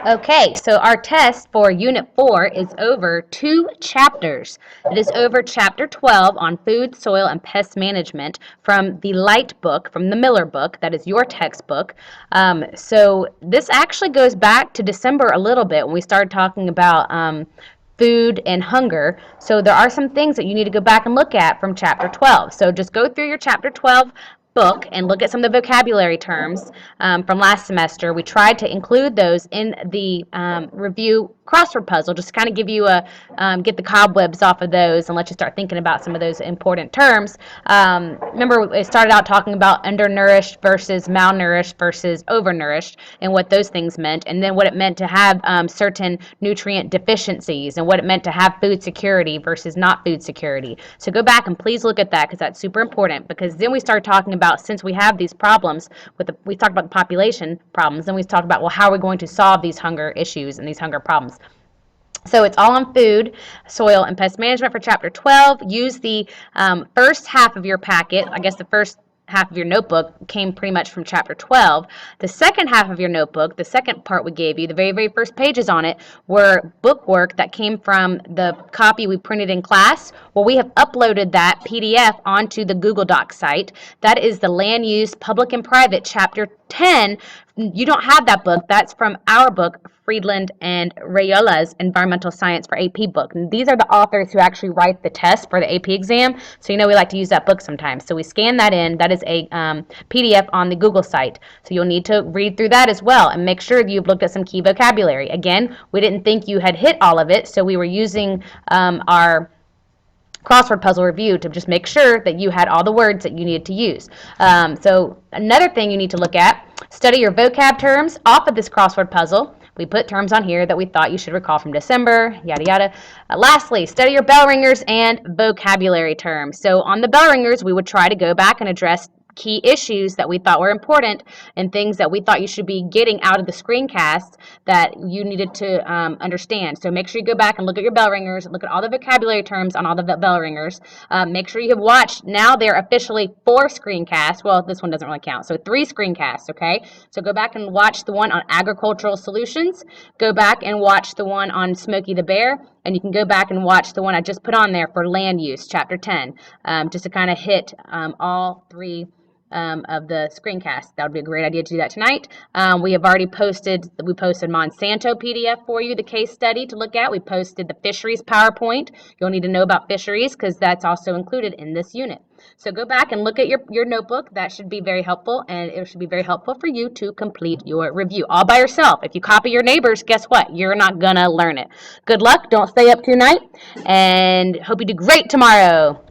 Okay, so our test for Unit 4 is over 2 chapters. It is over Chapter 12 on food, soil, and pest management from the Light book, from the Miller book. That is your textbook. So this actually goes back to December a little bit when we started talking about food and hunger. So there are some things that you need to go back and look at from Chapter 12. So just go through your Chapter 12 book and look at some of the vocabulary terms from last semester. We tried to include those in the review crossword puzzle, just to kind of give you a get the cobwebs off of those and let you start thinking about some of those important terms. Remember, it started out talking about undernourished versus malnourished versus overnourished and what those things meant, and then what it meant to have certain nutrient deficiencies and what it meant to have food security versus not food security. So go back and please look at that because that's super important, because then we started talking about, since we have these problems we talked about the population problems, then we talked about, well, how are we going to solve these hunger issues and these hunger problems? So it's all on food, soil, and pest management for Chapter 12. Use the first half of your packet. I guess the first half of your notebook came pretty much from Chapter 12. The second half of your notebook, the second part we gave you, the very, very first pages on it, were bookwork that came from the copy we printed in class. Well, we have uploaded that PDF onto the Google Docs site. That is the Land Use, Public and Private, Chapter 10. You don't have that book. That's from our book, Friedland and Rayola's Environmental Science for AP book. And these are the authors who actually write the test for the AP exam. So we like to use that book sometimes. So we scan that in. That is a PDF on the Google site. So you'll need to read through that as well and make sure that you've looked at some key vocabulary. Again, we didn't think you had hit all of it, so we were using our crossword puzzle review to just make sure that you had all the words that you needed to use. So another thing you need to look at, study your vocab terms off of this crossword puzzle. We put terms on here that we thought you should recall from December, yada, yada. Lastly, study your bell ringers and vocabulary terms. So on the bell ringers, we would try to go back and address key issues that we thought were important and things that we thought you should be getting out of the screencast that you needed to understand. So make sure you go back and look at your bell ringers, look at all the vocabulary terms on all the bell ringers. Make sure you have watched, now they're officially 4 screencasts. Well, this one doesn't really count. So 3 screencasts, okay? So go back and watch the one on agricultural solutions. Go back and watch the one on Smokey the Bear. And you can go back and watch the one I just put on there for land use, Chapter 10, just to kind of hit all 3 of the screencast. That would be a great idea to do that tonight. We posted Monsanto PDF for you, the case study to look at. We posted the fisheries PowerPoint. You'll need to know about fisheries because that's also included in this unit. So go back and look at your notebook. That should be very helpful, and it should be very helpful for you to complete your review all by yourself. If you copy your neighbors, guess what? You're not gonna learn it. Good luck. Don't stay up too late, and hope you do great tomorrow.